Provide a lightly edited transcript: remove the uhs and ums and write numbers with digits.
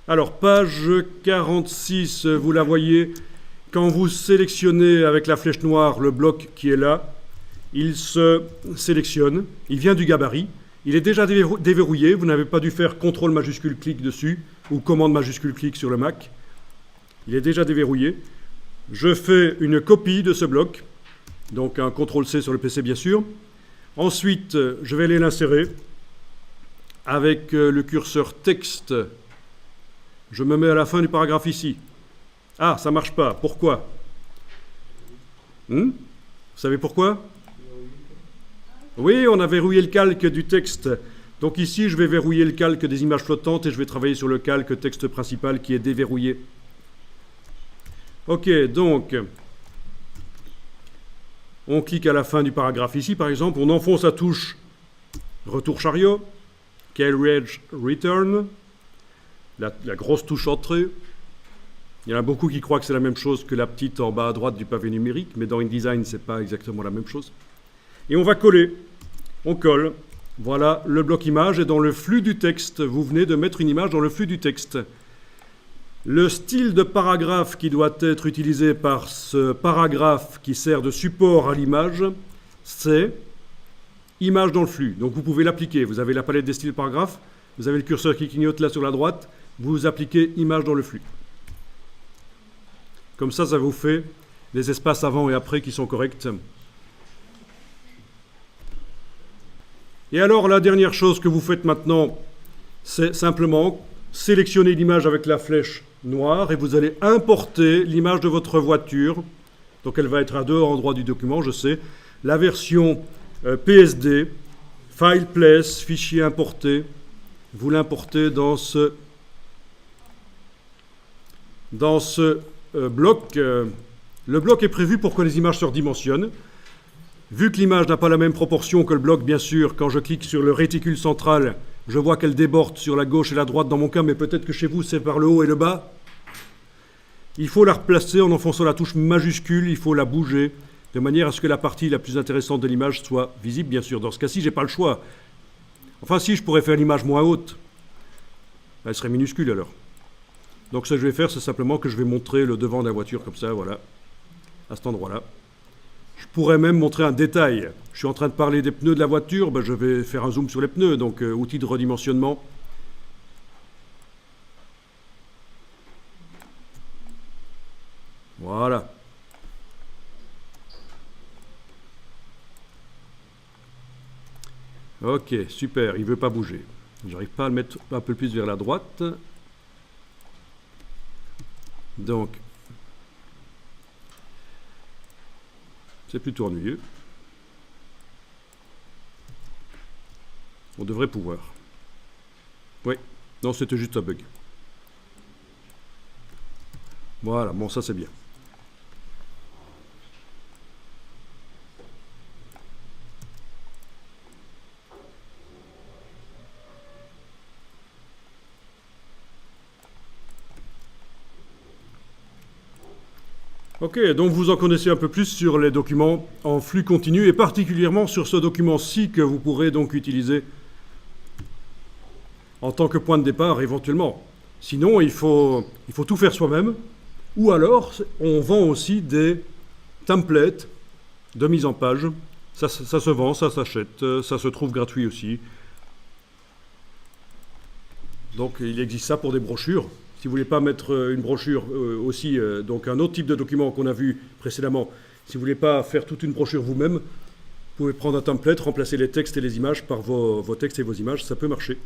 Alors, page 46, vous la voyez, quand vous sélectionnez avec la flèche noire le bloc qui est là, il se sélectionne, il vient du gabarit, il est déjà déverrouillé, vous n'avez pas dû faire CTRL majuscule clic dessus, ou commande majuscule clic sur le Mac. Il est déjà déverrouillé. Je fais une copie de ce bloc, donc un CTRL-C sur le PC bien sûr. Ensuite, je vais aller l'insérer avec le curseur texte. Je me mets à la fin du paragraphe ici. Ah, ça ne marche pas. Pourquoi? Vous savez pourquoi? Oui, on a verrouillé le calque du texte. Donc ici, je vais verrouiller le calque des images flottantes et je vais travailler sur le calque texte principal qui est déverrouillé. Ok, donc, on clique à la fin du paragraphe ici, par exemple. On enfonce la touche Retour chariot, Carriage Return, la grosse touche entrée. Il y en a beaucoup qui croient que c'est la même chose que la petite en bas à droite du pavé numérique, mais dans InDesign, ce n'est pas exactement la même chose. Et on va coller. On colle. Voilà le bloc image. Et dans le flux du texte, vous venez de mettre une image dans le flux du texte. Le style de paragraphe qui doit être utilisé par ce paragraphe qui sert de support à l'image, c'est image dans le flux. Donc vous pouvez l'appliquer. Vous avez la palette des styles paragraphes. Vous avez le curseur qui clignote là sur la droite. Vous appliquez image dans le flux. Comme ça vous fait des espaces avant et après qui sont corrects. Et alors, la dernière chose que vous faites maintenant, c'est simplement sélectionner l'image avec la flèche noire et vous allez importer l'image de votre voiture. Donc, elle va être à deux endroits du document, je sais. La version PSD, File Place, fichier importé. Vous l'importez dans ce bloc. Le bloc est prévu pour que les images se redimensionnent. Vu que l'image n'a pas la même proportion que le bloc, bien sûr, quand je clique sur le réticule central, je vois qu'elle déborde sur la gauche et la droite dans mon cas, mais peut-être que chez vous, c'est par le haut et le bas. Il faut la replacer en enfonçant la touche majuscule, il faut la bouger, de manière à ce que la partie la plus intéressante de l'image soit visible, bien sûr. Dans ce cas-ci, je n'ai pas le choix. Enfin, si, je pourrais faire l'image moins haute. Elle serait minuscule, alors. Donc, ce que je vais faire, c'est simplement que je vais montrer le devant de la voiture, comme ça, voilà, à cet endroit-là. Je pourrais même montrer un détail. Je suis en train de parler des pneus de la voiture, je vais faire un zoom sur les pneus, donc outil de redimensionnement. Voilà. Ok, super, il ne veut pas bouger. J'arrive pas à le mettre un peu plus vers la droite. Donc, c'est plutôt ennuyeux. On devrait pouvoir. Oui, non, c'était juste un bug. Voilà, bon, ça c'est bien. Ok, donc vous en connaissez un peu plus sur les documents en flux continu et particulièrement sur ce document-ci que vous pourrez donc utiliser en tant que point de départ éventuellement. Sinon, il faut tout faire soi-même ou alors on vend aussi des templates de mise en page. Ça se vend, ça s'achète, ça se trouve gratuit aussi. Donc il existe ça pour des brochures. Si vous ne voulez pas mettre une brochure aussi, donc un autre type de document qu'on a vu précédemment, si vous ne voulez pas faire toute une brochure vous-même, vous pouvez prendre un template, remplacer les textes et les images par vos textes et vos images, ça peut marcher.